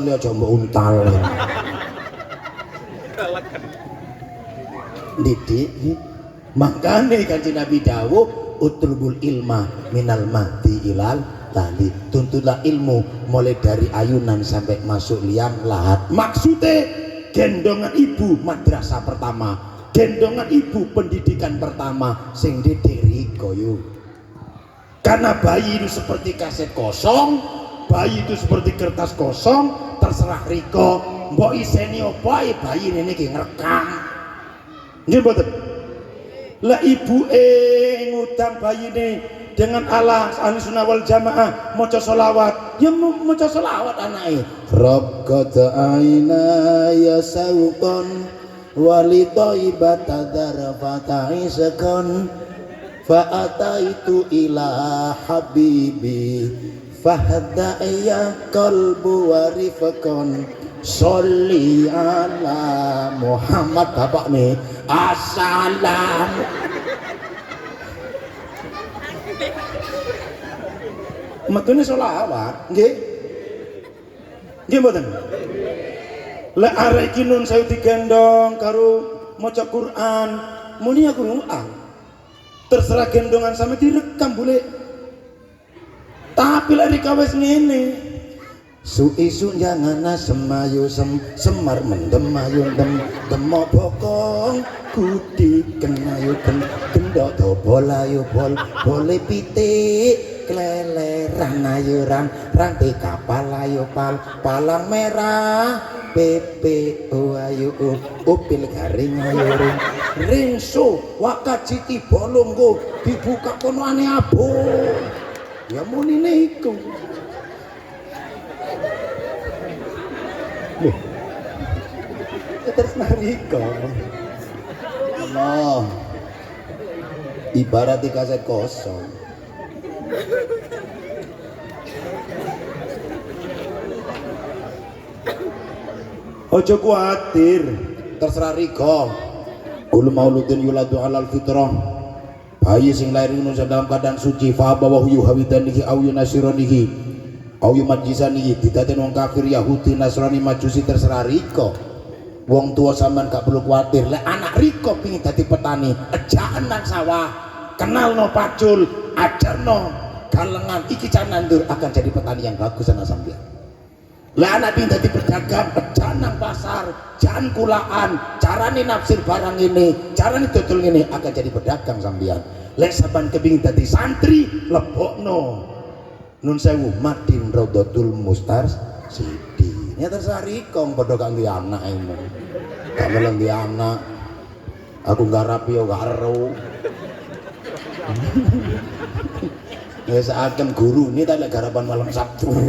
liya aja mbok untal. Didik makane Kanjeng Nabi dawuh utlubul ilma minal mahdi ilal lali, tuntutlah ilmu mulai dari ayunan sampai masuk liang lahat. Maksudnya gendongan ibu madrasah pertama, gendongan ibu pendidikan pertama sing didik Riko yuk. Karena bayi itu seperti kaset kosong, bayi itu seperti kertas kosong, terserah Riko mbok iseni apa bayi ini ki ngerekam. Nggih mboten? Lah ibu ngutang bayi ini dengan Allah Ahlussunnah wal Jamaah maca selawat, ya maca selawat anake. Rabbqad aina ya sauqan wali thaibata darfata isqan fa ataitu ila habibi fahdaya qalbu wa rifqan sholli ala Muhammad. Bapak nih assalam metune selawat nggih nggih mboten. Lek arek iki nun saya digendong karo maca Quran muni aku Quran terserah gendongan sampe direkam boleh, tapi lek dikawes ngene su-isu jangan semayu semar mendem ayu demo bokong kudi kenayu gendok do bolayu boleh pitik keleleran ayuran rantai kapal ayu palang merah pepe ayu upil garing ayu ringso wakat siti bolonggo dibuka kono ane abo ya muni niku. Terus nariko Allah ibarat di kaset kosong. Ojo kuatir terserah Riko kul mauludin yuladu halal fitrah, bayi sing lahir dalam keadaan suci fa bawahu yuhawidanihi au yunasiranihi au yumajisanihi didaten wong kafir Yahudi Nasrani Majusi terserah Riko. Wong tua sampean gak perlu khawatir. Lek anak Riko pingin dadi petani ejaan nang sawah kenal no pacul ajarno galengan iki canandur akan jadi petani yang bagus anak sampean. Lah anak pingin dadi pedagang ejaan nang pasar jangan kulaan carane nafsir barang ini carane dodol ini akan jadi pedagang sampean. Lek sampean kepingin dadi santri lebokno nun sewu madin rodotul mustar sidi ya terserah Riko padha gak duwe anak emu gak meleng duwe anak aku gak rapi yo gak ero ya seakan guru ini tak garapan malam Sabtu 2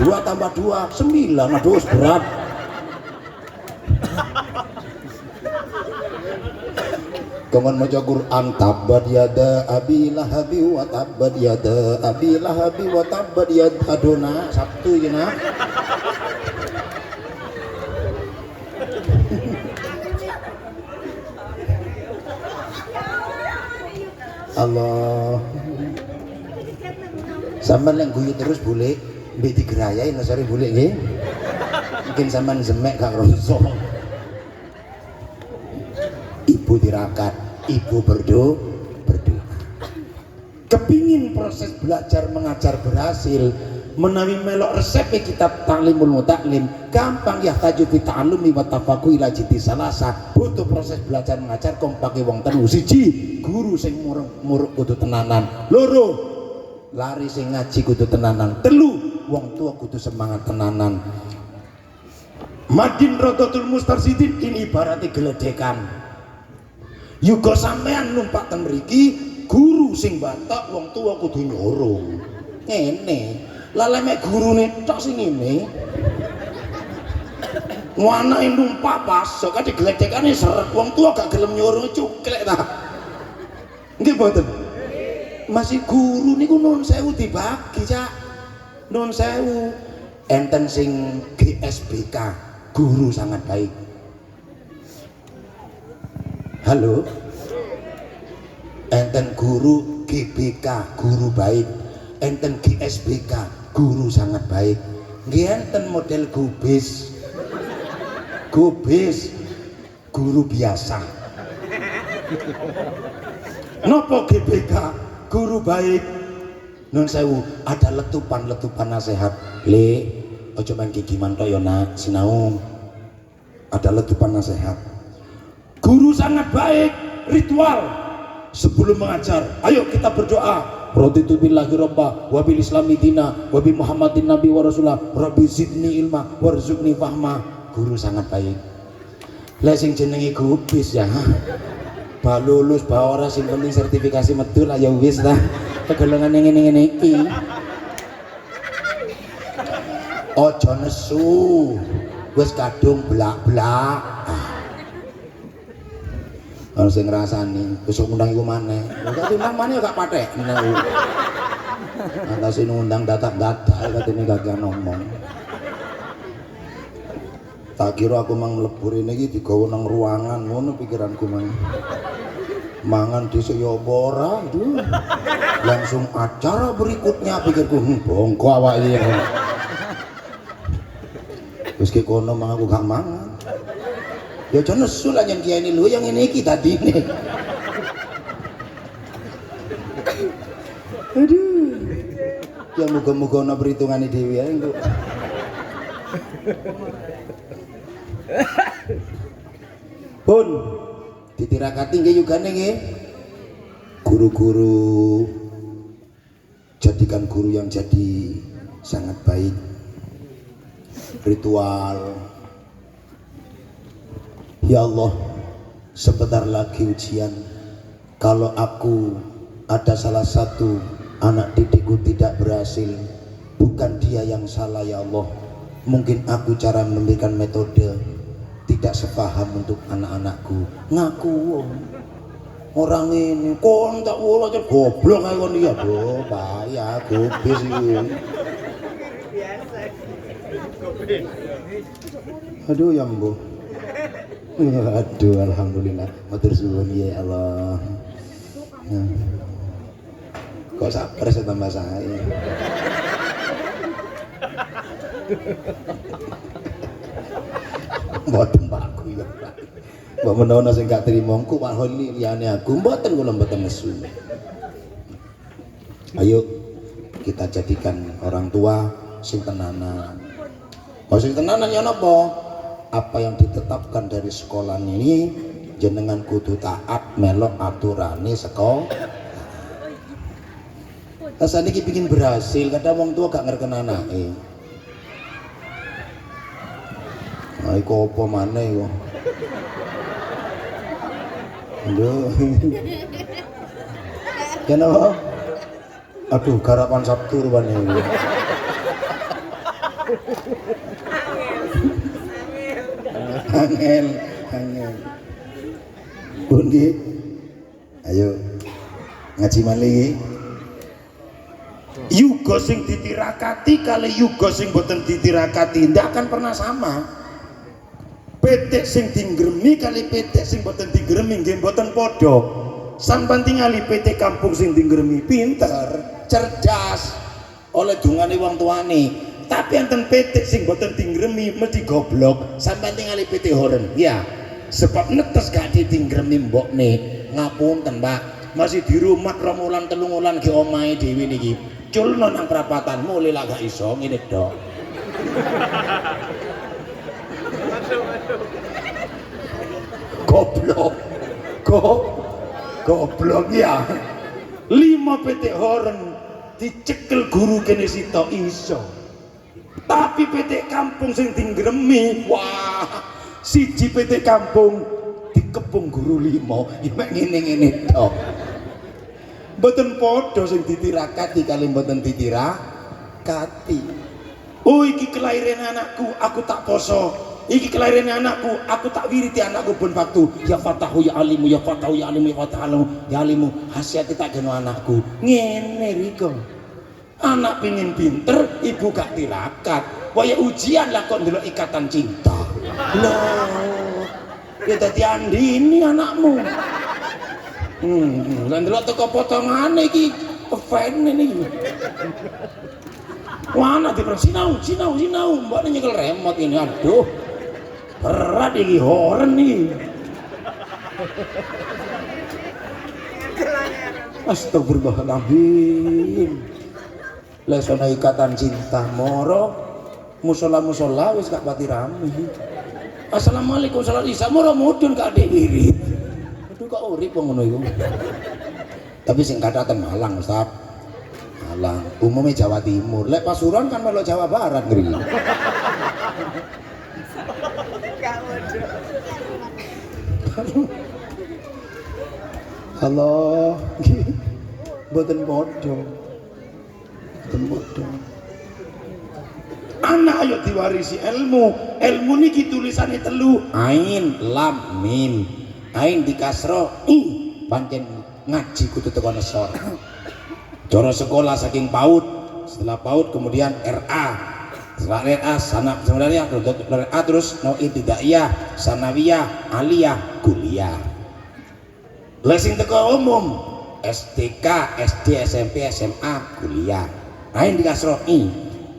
tambah 2 9 aduh berat Kawan maca Quran tabbat yada abi lahabi wa tabbat yada abi lahabi wa tabbat yada adona Sabtu ya nak. Allah sampean yang guyu terus boleh mbek digerayain sore boleh nggih mungkin sampean zemek gak rosok. Ibu tirakat, ibu berdoa. Kepingin proses belajar mengajar berhasil, menawi melok resep kitab Ta'limul Mutaklim, gampang ya taju fi ta'allumi wa tafaqqu ila jiti salasa. Butuh proses belajar mengajar kompake wong telu. Siji, guru sing muruk kudu tenanan. Loro, lari sing ngaji kudu tenanan. Telu, wong tua kudu semangat tenanan. Madin Rodotul Mustarsidin ini ibaratnya geledekan. Yuga sampean numpak ten mriki guru sing batak wong tua kudu nyorong ngene lah mek gurune tok sing ngene anake numpak pasok kate gledekane seret wong tua gak gelem nyorong cuklek ta nggih mboten masih guru niku nun sewu dibagi cak nun sewu enten sing GSBK guru sangat baik. Halo, enten guru GBK guru baik, enten GSBK guru sangat baik. Nggih enten model gubis. Gubis guru biasa. Nopo GBK guru baik. Nun sewu ada letupan nasihat. Le, ojo main gigi manto yo nak sinau. Ada letupan nasihat. Guru sangat baik, ritual sebelum mengajar. Ayo kita berdoa. Raditu billahi robba wa bil islami dina wa bi muhammadin nabi wa rasulah rabbi zidni ilma warzuqni fahma. Guru sangat baik. Lah sing jenenge gubis ya. Ba lulus ba ora sing penting sertifikasi metu lah ya wis lah. Kegolongan yang ngene-ngene iki. Ojo nesu. Wis kadung blak-blak. Ono sing ngrasani, besok ngundang iku maneh. Kok undang maneh gak patek. Atase ngundang dadak-dadak katene gak ngomong. Tak kira aku mang mlebu rene iki digawa nang ruangan ngono pikiranku mang. Mangan dhisik ya apa ora, langsung acara berikutnya pikirku bongko awake iki. Wis ki kono mang aku gak mangan. Ya aja nesu lah yang kiai ini lu yang ini kita dini. Aduh. Ya muga-muga ana perhitungane dhewe ae engko. Pun ditirakati nggih yugane nggih. Guru-guru jadikan guru yang jadi sangat baik. Ritual. Ya Allah, sebentar lagi ujian. Kalau aku ada salah satu anak didikku tidak berhasil, bukan dia yang salah ya Allah. Mungkin aku cara memberikan metode tidak sepaham untuk anak-anakku. Ngaku orang ini kon tak wolo aja goblok ae kon iya do, payah gobis iki. Aduh ya Mbah. Aduh alhamdulillah matur suwun ya Allah. Kok sabar tambah saya. Mboten Pakku ya Pak. Mbok menawa sing gak trimo engko Pak Holi liyane aku mboten kula mboten nesu. Ayo kita jadikan orang tua sing tenanan. Oh sing tenanan ya napa? Apa yang ditetapkan dari sekolah ini jenengan kudu taat melok aturane sekolah. Rasane iki pengin berhasil, kadang wong tua gak ngerken anake. Nah, iku apa maneh iku? Aduh. Kenapa? Aduh, garapan Sabtu rupane iki. Angel. Bundi, ayo ngaji malih. Yuga sing ditirakati kali yuga sing boten ditirakati ndak akan pernah sama. Petik sing digremi kali petik sing boten digremi nggih boten padha. Sampeyan tingali petik kampung sing digremi pinter, cerdas oleh dungane wong tuane. Tapi enten petik sing boten digremi mesti goblok. Sampeyan tingali petik horen. Ya, sebab netes gak ditinggremi mbokne. Ngapunten, Pak. Masih di rumah 2 wulan 3 wulan ge omahe dhewe niki. Culno nang prapatan mulai lah gak iso ngene dok. Goblok. Goblok ya. 5 petik horen dicekel guru kene sitok iso. Tapi petik kampung sing digremi, wah, siji petik kampung dikepung guru 5, ya mek ngene-ngene tok. Mboten padha sing ditirakati kali mboten ditirakati. Oh iki kelahiran anakku, aku tak poso. Iki kelahiran anakku, aku tak wiriti anakku ben waktu. Ya Fatahu ya Alimu, ya Fatahu ya Alimu, ya Fatahu ya Alimu. Hasiati tak geno anakku. Ngene riko. Anak pingin pinter, ibu gak tirakat. Waya ujian lah kok ndelok ikatan cinta. Loh, ya dadi andini anakmu. Lan ndelok teko potongane iki, fan ini. Wana di sinau mbak nyekel remote ini, aduh berat ini horen nih. Astagfirullahaladzim. Lesona ikatan cinta moro musola wis gak pati rame. Assalamualaikum salam isa moro mudun gak ada wirid. Aduh kok urip wong ngono iku. Tapi sing kathah ten Malang Ustaz. Malang umumnya Jawa Timur. Lek Pasuruan kan melok Jawa Barat ngeri. Halo, mboten padha. Anak ayo diwarisi ilmu niki tulisane telu, ain lam mim. Ain dikasro pancen ngaji kudu teko nesor. Cara sekolah saking PAUD, setelah PAUD kemudian RA. Setelah RA sebenarnya RA terus ibtidaiyah, sanawiyah, aliyah, kuliah. Lesing teko umum STK, SD, SMP, SMA, kuliah. Ain dikasrohi,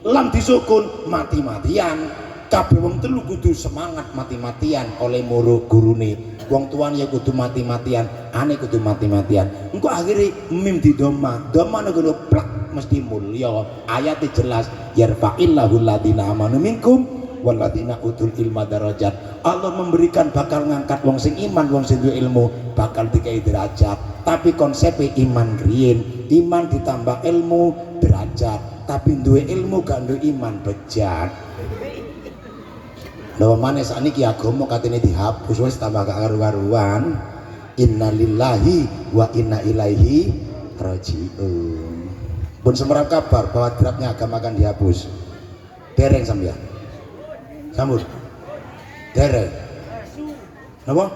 lam disukun mati-matian. Kabeh wong telu kudu semangat mati-matian oleh muru gurune. Wong tuane ya kudu mati-matian, ane kudu mati-matian. Engko akhire mim di doma kudu plak mesti mulya. Ayatnya jelas, yarfa'illahu alladziina aamanu minkum waladina utul ilma darajat. Allah memberikan bakal ngangkat wong sing iman, wong sing duwe ilmu bakal dikai derajat. Tapi konsepnya iman riyin, iman ditambah ilmu derajat. Tapi duwe ilmu gak duwe iman bejat. Lha maneh sakniki agama katene dihapus wis tambah gak karu-karuan. Innalillahi wa inna ilaihi rajiun. Pun semerap kabar bahwa draftnya agama akan dihapus. Dereng sampeyan. Sambut derek napa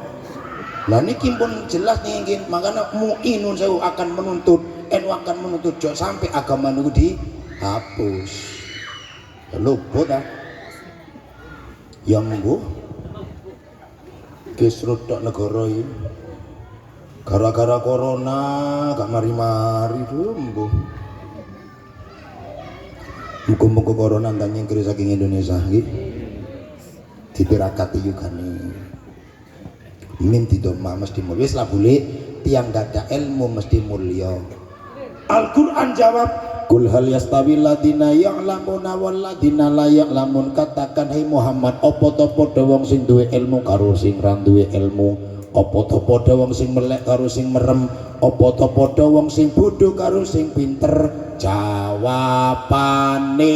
lah niki pun jelas nih makanya mu'inun sewu akan menuntut NU akan menuntut jok sampai agama niku dihapus luput ah yang monggo kisrut tok negara iki gara-gara corona gak mari-mari mbuh muga-muga corona ndang nyingkir saking Indonesia nggih dipirakati juga nih minti doma mesti mulia lah boleh tiang gak ada ilmu mesti mulia. Al-Quran jawab kul hal yastawil ladina ya'lamuna wal ladina la ya'lamun. Katakan hai Muhammad apa to padha wong sing duwe ilmu karo sing ra duwe ilmu, apa to padha wong sing melek karo sing merem, apa to padha wong sing bodho karo sing pinter. Jawabane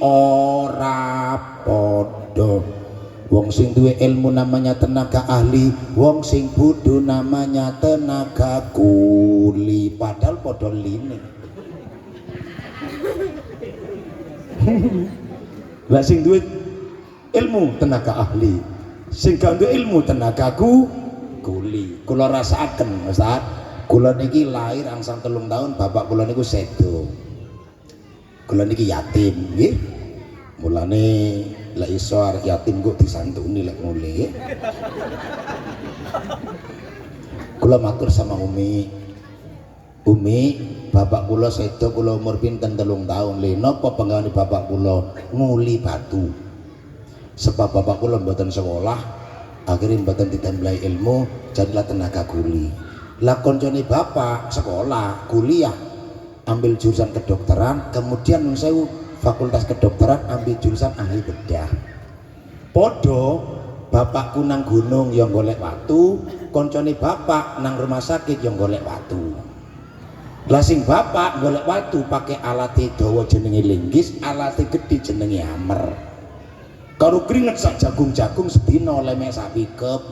ora padha. Wong sing duwe ilmu namanya tenaga ahli, wong sing bodoh namanya tenaga kuli. Padahal padha line. Lah sing duwe ilmu tenaga ahli, sing gak duwe ilmu tenaga kuli. Kula rasakaken Ustaz, kula niki lahir angsang 3 tahun, bapak kula niku sedo. Kula niki yatim nggih. Mulane lek iso arek yatim kok disantuni lek mulih. Kula matur sama Umi, bapak kula sedo kula umur pinten 3 tahun. Le napa penggaweane bapak kula nguli batu. Sebab bapak kula mboten sekolah, akhirnya mboten ditemblai ilmu, jadilah tenaga kuli. Lah koncone bapak sekolah, kuliah, ambil jurusan kedokteran, kemudian sewu fakultas kedokteran ambil jurusan ahli bedah. Podo bapakku nang gunung yang golek watu, koncone bapak nang rumah sakit yang golek watu. Lah sing bapak golek watu pakai alat dawa jenenge linggis, alat gede jenenge hammer. Karo keringet sak jagung-jagung sedina oleh mek sak pikep,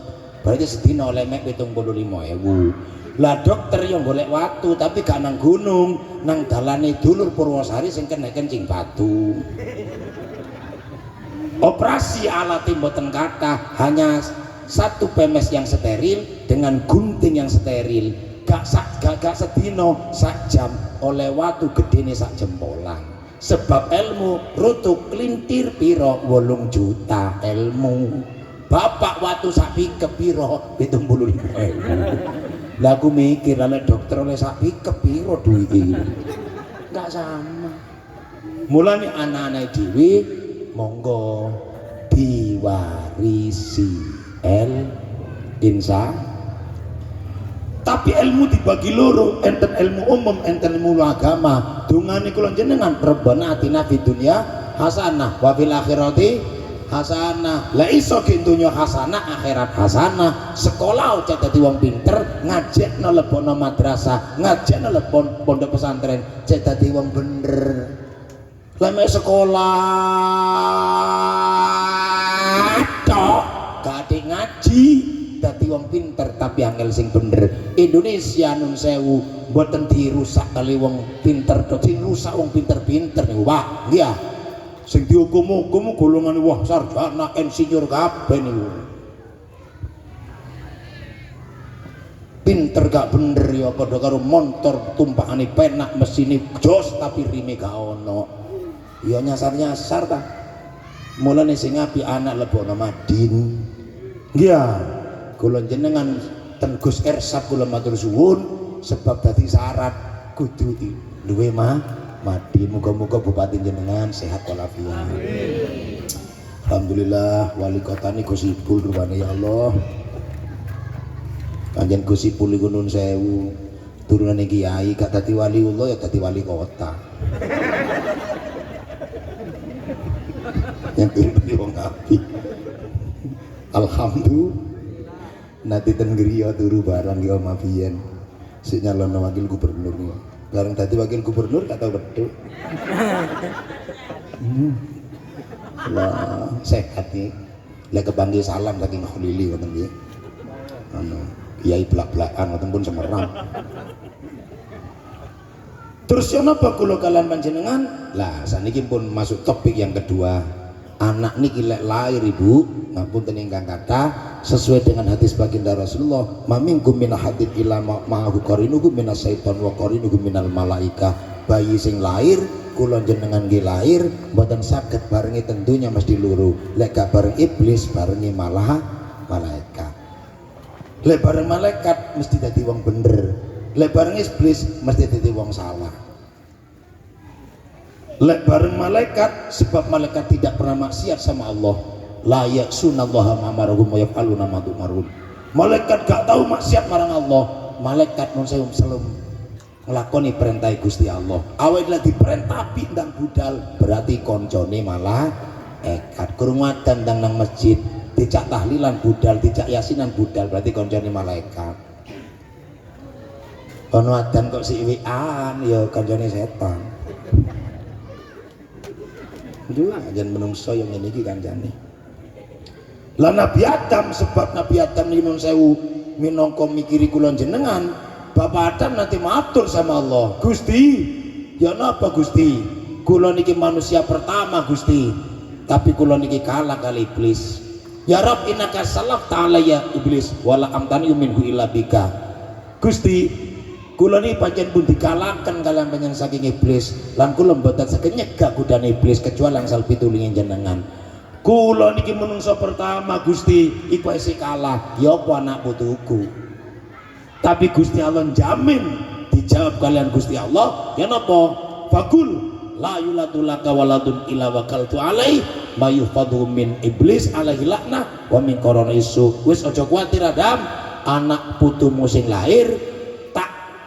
berarti sedina oleh mek 75.000. Lah dokter yang golek watu tapi gak nang gunung, nang dalane dulur Purwosari sing kena kencing batu. Operasi alat mboten kathah, hanya 1 pemes yang steril dengan gunting yang steril. Gak sedino sak jam oleh watu gedene sak jempolan. Sebab ilmu rutuk klintir piro 8 juta ilmu. Bapak watu sak pikep piro 75.000. Lah aku mikir oleh dokter oleh sak pikep piro duwike. Enggak sama. Mulane anak-anak dhewe monggo diwarisi insya. Tapi ilmu dibagi loro, enten ilmu umum, enten ilmu agama. Dungane kula jenengan Rabbana atina fid dunya hasanah wa fil akhirati hasanah. Lah iso ki dunya hasanah, akhirat hasanah. Sekolah aja dadi wong pinter, ngajekno lebono madrasah, ngajekno lebon pondok pesantren, cek dadi wong bener. Lah mek sekolah tok gak ngaji dadi wong pinter tapi angel sing bener. Indonesia nun sewu mboten dirusak kali wong pinter tok, sing rusak wong pinter-pinter niku Pak. Nggih. Sing dihukum-hukum golongan wah sarjana insinyur kabeh niku. Pinter gak bener ya padha karo montor tumpakane penak mesine jos tapi rime gak ono. Ya nyasar-nyasar ta. Mulane sing apik anak lebono Madin. Nggih. Kula jenengan ten Gus Ersat kula matur suwun sebab dadi syarat kudu duwe Madin. Muga-muga bupati jenengan sehat walafiat. Alhamdulillah wali kota ni Gus Ipul rupane ya Allah. Kanjen Gus Ipul iku nun sewu turunane kiai gak dadi waliullah ya dadi wali kota. Yang turun wong apik. Alhamdulillah. Nanti ten griya turu barang ya mabiyen. Sik nyalono wakil gubernur nih. Bareng dadi wakil gubernur gak tau wedhuk. Lah sehat nih. Lah kepanggih salam saking Khalili ngoten nggih. Kiai blak-blakan ngoten pun Semerang. Terus yo napa kula kalian panjenengan? Lah saniki pun masuk topik yang kedua. Anak niki lek lahir Ibu, ngapunten ingkang kathah sesuai dengan hadis baginda Rasulullah, mamingkum min ahadin illa ma'ahu qarinuhu minas syaiton wa qarinuhu minal malaika. Bayi sing lahir kula jenengan nggih lahir mboten saged barengi tentunya mesti loro. Lek gak bareng iblis barengi malah malaikat. Lek bareng malaikat mesti dadi wong bener. Lek bareng iblis mesti dadi wong salah. Lek bareng malaikat sebab malaikat tidak pernah maksiat sama Allah. La ya'sunallaha ma'amarahum wa yaf'aluna ma tu'marun. Malaikat gak tahu maksiat marang Allah. Malaikat nun sewu selum nglakoni perintah Gusti Allah. Awake lek diperintah ndang budal berarti koncone malah ekat. Kurungatan ndang nang masjid dicak tahlilan budal, dicak yasinan budal berarti koncone malaikat. Ono adan kok siwikan ya koncone setan. Dua ajan menungso yang ini kancane. Lah Nabi Adam sebab Nabi Adam ini sewu minangka mikiri kula jenengan, Bapak Adam nanti matur sama Allah, Gusti, ya napa Gusti? Kula niki manusia pertama Gusti, tapi kula niki kalah kali iblis. Ya Rabb innaka salaf ta'ala ya iblis wala amtani minhu illa bika. Gusti, kula ini pancen pun dikalahkan kalian panjang saking iblis lan kula mboten saged nyegah kudane iblis kecuali angsal pitulunge jenengan. Kula niki menungso pertama Gusti iku isih kalah ya apa anak putuku. Tapi Gusti Allah jamin dijawab kalian Gusti Allah ya napa? Fakul la yuladu laka waladun illa wakaltu alai mayufadhu min iblis alaihi laknah wa min korona isu. Wis aja kuwatir Adam, anak putumu sing lahir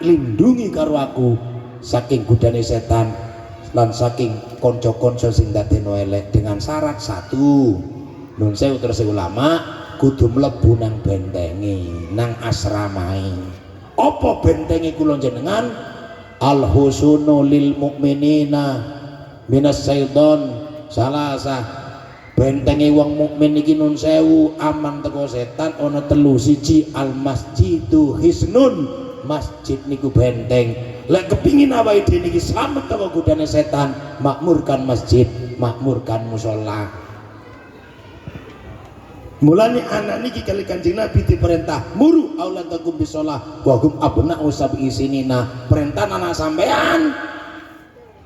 lindungi karo aku saking godane setan lan saking konco-konco sing dadekno elek dengan syarat satu. Nun sewu terus ulama kudu mlebu nang bentenge, nang asramae. Apa bentenge kula jenengan? Al husnu lil mukminina minas syaiton salasa. Bentenge wong mukmin iki nun sewu aman teko setan ana telu. Siji al masjidu hisnun, masjid niku benteng. Lek kepingin awake dhewe niki slamet teko godane setan, makmurkan masjid, makmurkan musala. Mulane anak niki kali Kanjeng Nabi diperintah muru auladakum bisolah wa hum abna'u sab'i sinina. Perintah anak sampean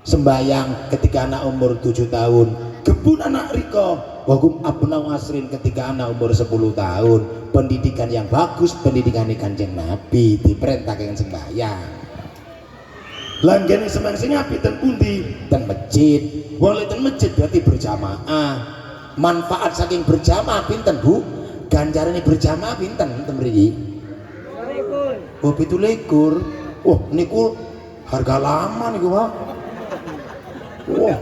sembayang ketika anak umur 7 tahun, gebun anak riko wa hum abna'u asrin ketika anak umur 10 tahun. Pendidikan yang bagus, pendidikan Kanjeng Nabi diperintah dengan sembahyang. Langgene semang sing apik ten pundi? Ten masjid. Wong ten masjid berarti berjamaah. Manfaat saking berjamaah pinten Bu? Ganjarane berjamaah pinten ten mriki? 17. Oh 17. Wah niku harga lama niku Pak. Wah.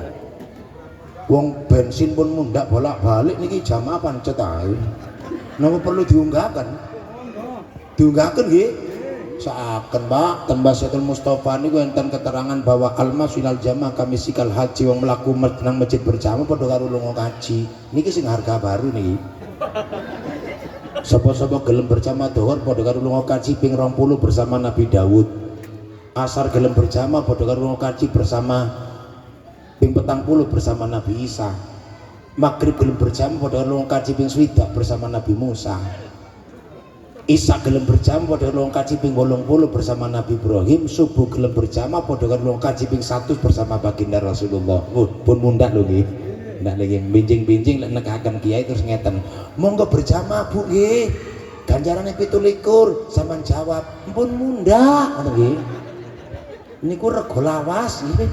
Wong bensin pun mundak bolak-balik niki jamaah pancet ae. Napa perlu diunggahkan? Diunggahkan nggih? Seakan Pak tembah Syaikhul Mustafa niku enten keterangan bahwa al-masilal jamaah kami sikal haji wong mlaku nang masjid berjamaah padha karo lunga kaji. Niki sing harga baru niki. Sapa-sapa gelem berjamaah dhuwur padha karo lunga kaji ping 20 bersama Nabi Daud. Asar gelem berjamaah padha karo lunga kaji bersama ping 40 bersama Nabi Isa. Maghrib gelem berjamaah padha karo lunga kaji ping 20 bersama Nabi Musa. Isa gelem berjamaah padha karo kaji ping 80 bersama Nabi Ibrahim. Subuh gelem berjamaah padha karo kaji ping 100 bersama baginda Rasulullah. Pun mundak lho nggih. Ndak lagi binjing-binjing lek nekaken kiai terus ngeten. Monggo berjamaah Bu nggih. Ganjarane 17 sampean jawab, "Pun mundak." Ngono nggih. Niku rego lawas nggih.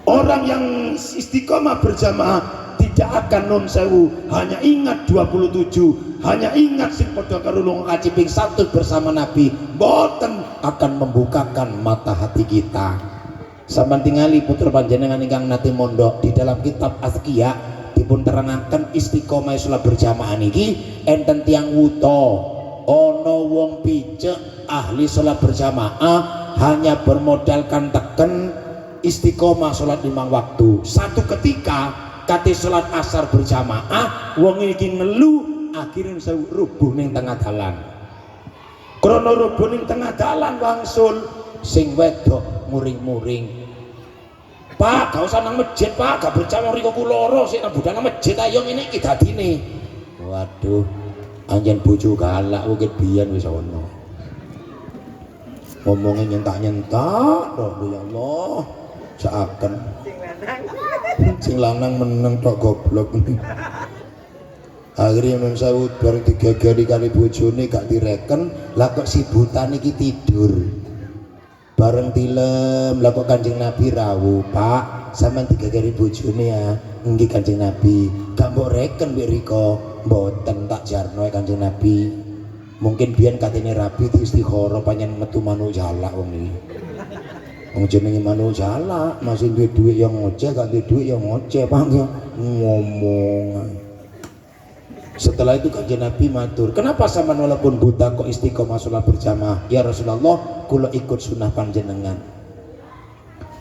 Orang yang istiqomah berjamaah tidak akan nun sewu, hanya ingat 27, hanya ingat sing padha karo lunga kaji ping 1 bersama Nabi, boten akan membukakan mata hati kita. Sampeyan tingali putra panjenengan ingkang nate mondok di dalam kitab Azkiya dipun terangaken istiqomah salat berjamaah niki enten tiyang wuta ana wong picek ahli salat berjamaah hanya bermodalkan teken istiqomah salat 5 waktu. Satu ketika kate salat asar berjamaah wong iki ngelu akhirnya saya rubuh ning tengah dalan. Krana rubuh ning tengah dalan wangsul sing wedok muring-muring. Pak, gak usah nang masjid Pak, gak berjamaah riko ku loro sik nang budal nang masjid ayo ngene iki dadine. Waduh, anjen bojo galak wong biyen wis ana. Ngomongnya nyentak-nyentak tok ya Allah. Seakan sing lanang meneng tok goblok. Akhirnya Imam Saud bareng digagari kali bojone gak direken, lah kok si buta niki tidur. Bareng tilem, lah kok Kanjeng Nabi rawuh, "Pak, sampean digagari bojone ya." "Nggih Kanjeng Nabi." "Gak mbok reken mbek riko." "Mboten tak jarno Kanjeng Nabi." Mungkin biyen katene rabi di istikharah panjen metu manuk jalak wong iki. Wong jenenge manuk jalak, masih duwe dhuwit yang ngoceh, gak duwe dhuwit yang ngoceh, Pak. Ngomong. Setelah itu Kanjeng Nabi matur, "Kenapa sampean walaupun buta kok istiqomah salat berjamaah?" "Ya Rasulullah, kula ikut sunnah panjenengan."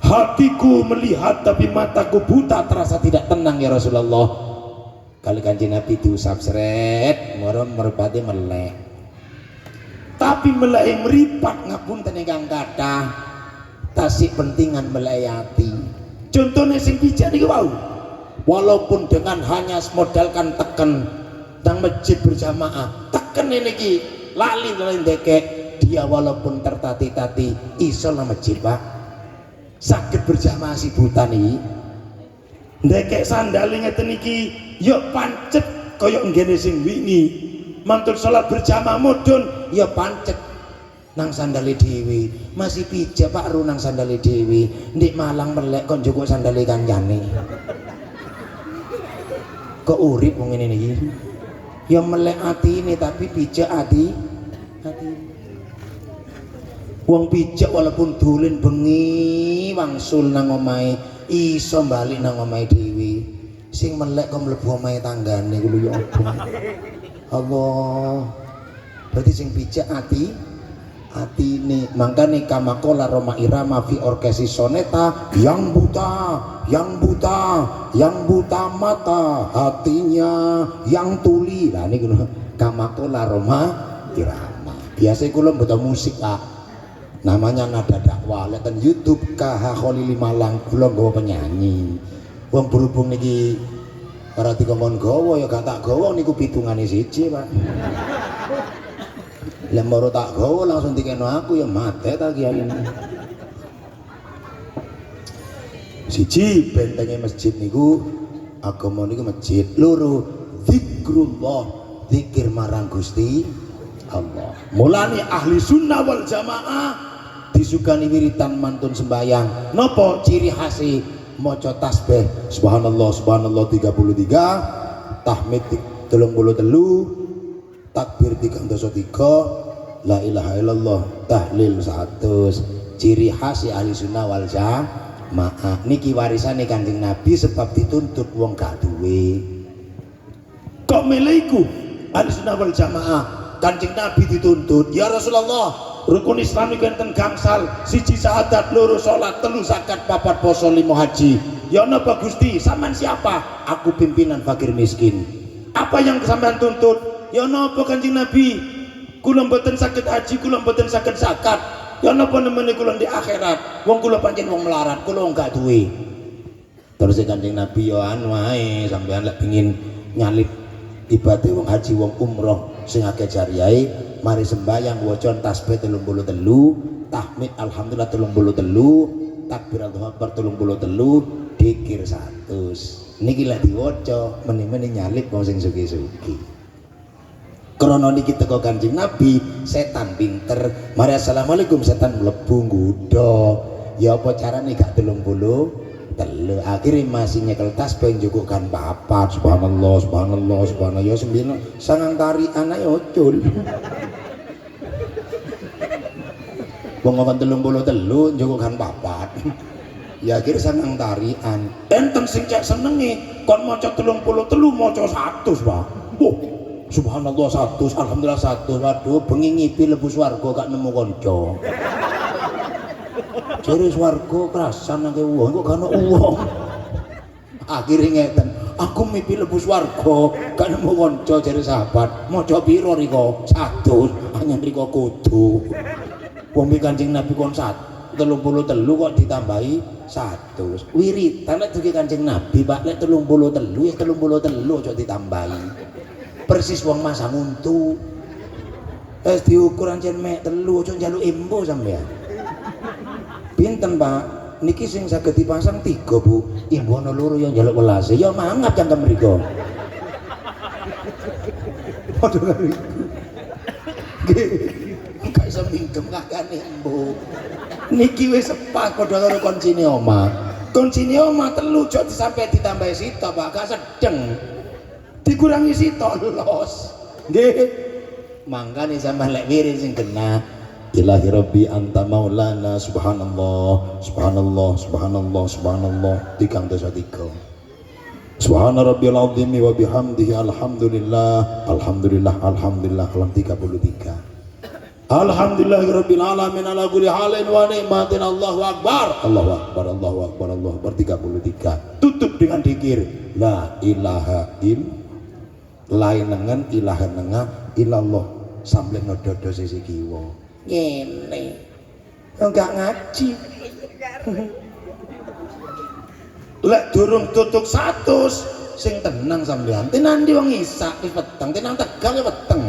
"Hatiku melihat tapi mataku buta, terasa tidak tenang ya Rasulullah." Kali Kanjeng Nabi diusap seret, moron merpati melek. Tapi melek meripat ngapunten ingkang kathah. Tasik pentingan melek ati. Contohnya sing bijak niku wau. Walaupun dengan hanya modalkan teken nang masjid berjamaah, teken niki lali ndekek dia walaupun tertati-tati iso nang masjid Pak. Saged berjamaah si buta niki. Ndekek sandale ngeten iki ya pancet kaya nggene sing wingi. Mantul salat berjamaah mudhun ya pancet nang sandale dhewe. Masih pijak Pak ru nang sandale dhewe. Ndik Malang melek kok njukuk sandale kancane. Kok urip wong ngene niki? Ya melek atine tapi pijak hati. Wong pijak walaupun dolen bengi wangsul nang omahe iso bali nang omahe dhewe. Sing melek kok mlebu omahe tanggane kuwi ya apa? Allah. Berarti sing pijak atine. Mangkane kamakola Roma Irama fi orkesi soneta yang buta mata hatinya yang tuli. Lah niku kamakola Roma Irama. Biasa kula mboten musik Pak. Namanya nada dakwah. Leken YouTube KH Kholili Malang kula nggawa penyanyi. Wong berhubung niki ora dikongkon gawa ya gak tak gawa niku pitungane siji Pak. Lah moro tak gawa langsung dikeno aku ya mate ta kiai. Siji bentenge masjid niku agama niku masjid. Loro zikrullah, zikir marang Gusti Allah. Mulane ahli sunnah wal jamaah disugani wiritan mantun sembayang nopo ciri khasi maca tasbih subhanallah subhanallah 33 tahmid 33 takbir 33 la ilaha illallah tahlil 100 ciri khas ahli sunnah wal jamaah niki warisane Kanjeng Nabi sebab dituntut wong gak duwe kok milihku ahli sunnah wal jamaah Kanjeng Nabi dituntut ya Rasulullah rukun Islam iku enten gangsal siji syahadat loro salat telu zakat papat poso limo haji ya napa Gusti sampean siapa aku pimpinan fakir miskin apa yang sampean tuntut ya napa Kanjeng Nabi kula mboten saged haji kula mboten saged zakat ya napa nemene kula di akhirat wong kula pancen wong melarat kula enggak duwe terus Kanjeng Nabi ya anu ae sampean lek pengin nyalip ibadah wong haji wong umroh sing akeh jariyahe mari sembahyang waca tasbih 33 tahmid alhamdulillah 33 takbir Allahu akbar 33 dzikir 100 niki lek diwaca meni-meni nyalip wong sing sugih-sugih krana niki teko Kanjeng Nabi setan pinter mari assalamualaikum setan mlebu nggodha ya apa carane gak 33 akhirnya masih nyekel tasbih njukukkan papat subhanallah subhanallah subhanallah ya 9 sangang tarian ae ocul wong ngomong 33 njukukkan papat ya akhirnya sangang tarian enten sing cek senenge kon maca 33 maca 100 Pak subhanallah 100 alhamdulillah 100 waduh bengi ngipi lebu swarga gak nemu kanca jare swarga kerasan nang wong kok gak ono wong akhire ngeten aku mimpi lebu swarga gak nemu kanca jare sahabat maca pira riko 100 hanya riko kudu wong Kanjeng Nabi kon 33 kok ditambahi 100 wiritan lek duwe Kanjeng Nabi Pak lek 33 ya 33 aja ditambahi persis wong masa muntu wis diukur ancen mek 3 aja njaluk embo sampean pinten Pak niki sing saged dipasang 3 Bu ibu ana loro yang njaluk welas ya mangap cangkem mriku padha karo iku nggih gak iso mingkem kakane embo niki wis sepak padha karo koncine omah 3 aja sampai ditambahi sito Pak gak sedeng dikurangi sito los nggih mangkane sampean lek wirid sing kena ilahi rabbi anta maulana subhanallah subhanallah subhanallah subhanallah 303 subhana rabbiyal azim wa bihamdihi alhamdulillah alhamdulillah alhamdulillah alam 33 alhamdulillahirabbil alamin ala kulli halin wa nikmatin Allahu akbar Allahu akbar Allahu akbar Allahu akbar 33 tutup dengan zikir la ilaha illallah lain nengen ilaha nenga ilallah sambil nododo sisi kiwa ngene enggak ngaji lek durung tutuk 100 sing tenang sampean tenan di wong isak wis peteng tenan tegal ya peteng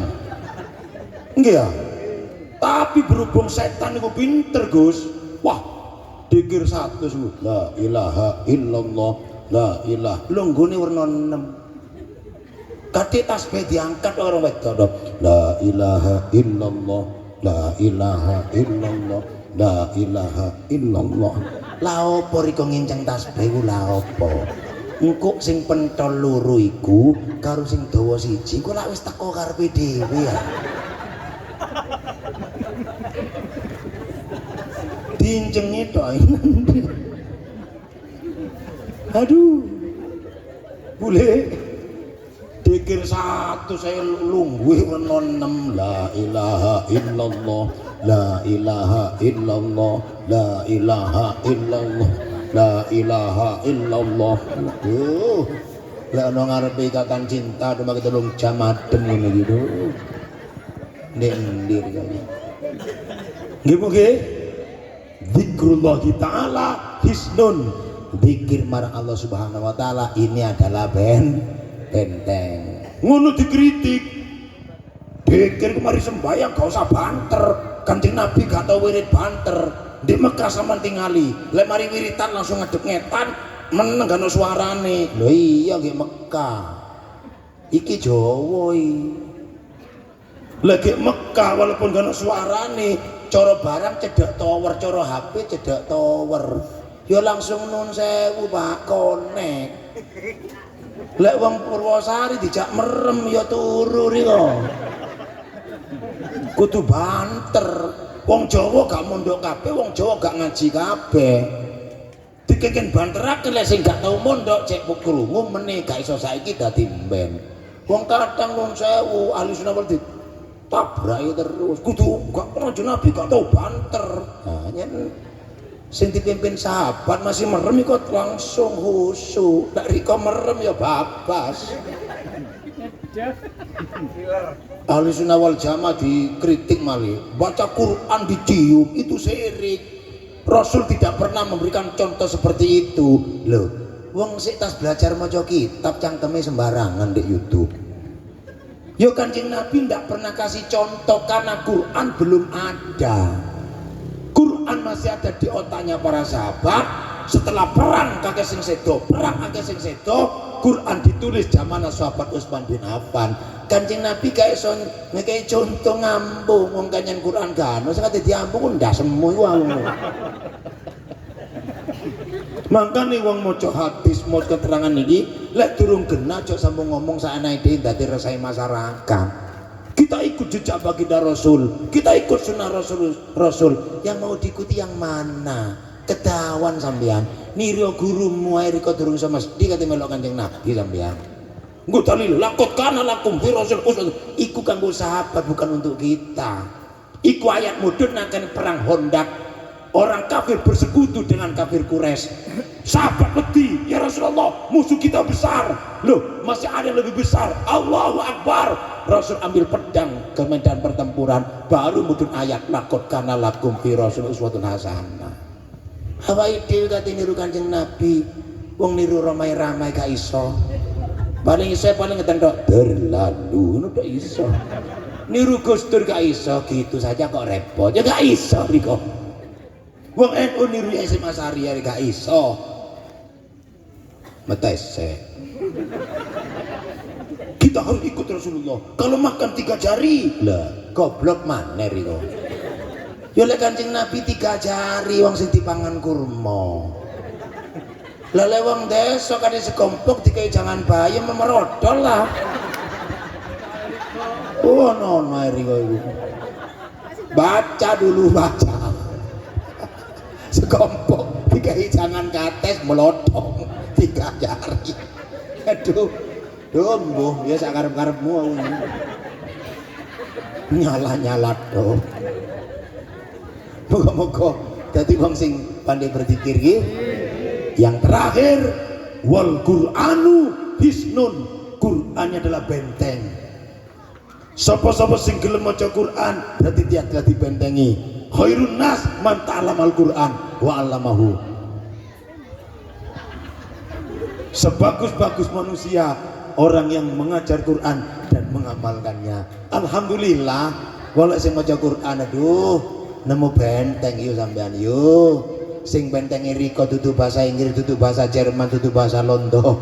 nggih ya tapi berhubung setan niku pinter Gus wah dikir 100 la ilaha illallah la ilaha lho nggone werna 6 kadhe tasbih diangkat orang wedok la ilaha illallah la ilaha illallah la ilaha illallah la opo riko nginceng tasbih ku la opo engko sing pentol loro iku karo sing dawa siji ku lak wis teko karepe dhewe ya diincengi tok aduh boleh dikir 100 saya lungguh werna 6 la ilaha illallah la ilaha illallah la ilaha illallah la ilaha illallah lek ana ngarepe ikatan cinta cuma ketulung jam adem ngene gitu nek ndir kaya nggih Bu nggih zikrullah taala hisnun zikir marang Allah Subhanahu wa taala ini adalah benteng ngono dikritik dikir kemari sembahyang gak usah banter Kanjeng Nabi gak tau wirid banter di Mekah sampean tingali lek mari wiritan langsung ngadep ngetan meneng gak ono suarane lho iya nggih Mekah iki Jawa iki lek Mekah walaupun gak ono suarane cara barang cedek tower, cara HP cedek tower. Ya langsung nun sewu Pak konek. Lek wong Purwosari dijak merem ya turu riko. Kudu banter. Wong Jawa gak mondok kabeh, wong Jawa gak ngaji kabeh. Dikeken banterake lek sing gak tau mondok cek krungu meneh gak iso saiki dadi mben. Wong kadang wong sewu ahli sunah wal tabraki terus. Kudu gak kanjeng Nabi gak tau banter. Nah, yen sing dipimpin sahabat masih merem kok langsung khusyuk. Nek riko merem ya babas. Ahli sunnah wal jamaah dikritik malih, baca Quran dicium itu syirik. Rasul tidak pernah memberikan contoh seperti itu. Loh, wong sik tas belajar maca kitab cangkeme sembarangan di YouTube. Yo Kanjeng Nabi tidak pernah kasih contoh karena Quran belum ada. Quran masih ada di otaknya para sahabat. Setelah perang kakek sing sedo, Quran ditulis zaman sahabat Utsman bin Affan. Kanjeng Nabi kayak son ngekei contoh ngambung wong kanyen Quran kan sing kate diambung ndak semu wong. Mangkane wong maca hadis maca keterangan iki lek durung genah aja sambung ngomong saanae dhewe dadi resah masyarakat. Kita ikut jejak baginda Rasul, kita ikut sunnah Rasul. Yang mau diikuti yang mana? Ketahuan sampean niru gurumu ae riko durung iso mesti kate melok Kanjeng Nabi sampean. Engko dalil lakot kana lakum fi rasul uswatun. Iku kanggo sahabat bukan untuk kita. Iku ayat mudhun akan perang Hondak. Orang kafir bersekutu dengan kafir Quraisy. Sahabat wedi, ya Rasulullah, musuh kita besar. Loh, masih ada yang lebih besar. Allahu Akbar. Rasul ambil pedang ke medan pertempuran, baru mudhun ayat lakot kana lakum fi rasul uswatun hasanah. Awake dhewe kate niru Kanjeng Nabi, wong niru ramai-ramai gak iso. Paling iso paling ngeten tok berlalu ngono tok iso. Niru Gus Dur gak iso, gitu saja kok repot. Ya gak iso riko. Wong NU niru SMA Syariah gak iso. Metese. Kita harus ikut Rasulullah. Kalau makan 3 jari, lah goblok maneh riko. Ya lek Kanjeng Nabi 3 jari wong sing dipangan kurma. Lele wong desa kade sekompok dikai jangan bayem memerodol lah. Oh no riko iku. Baca dulu baca. Sekompok dikai jangan kates melotong 3 jari. Aduh. Mbuh ya sak karep-karepmu nyala-nyala do. Moga-moga dadi wong sing pandai berzikir iki. Yang terakhir wal Qur'anu hisnun. Qur'annya adalah benteng. Sapa-sapa sing gelem maca Qur'an dadi tiap dibentengi. Khairun nas man ta'allamal Qur'an wa 'allamahu. Sebagus-bagus manusia orang yang mengajar Quran dan mengamalkannya. Alhamdulillah kalau sing maca Quran aduh nemu benteng yuk sampean yuk. Sing bentengi riko dudu bahasa Inggris, dudu bahasa Jerman, dudu bahasa Londo.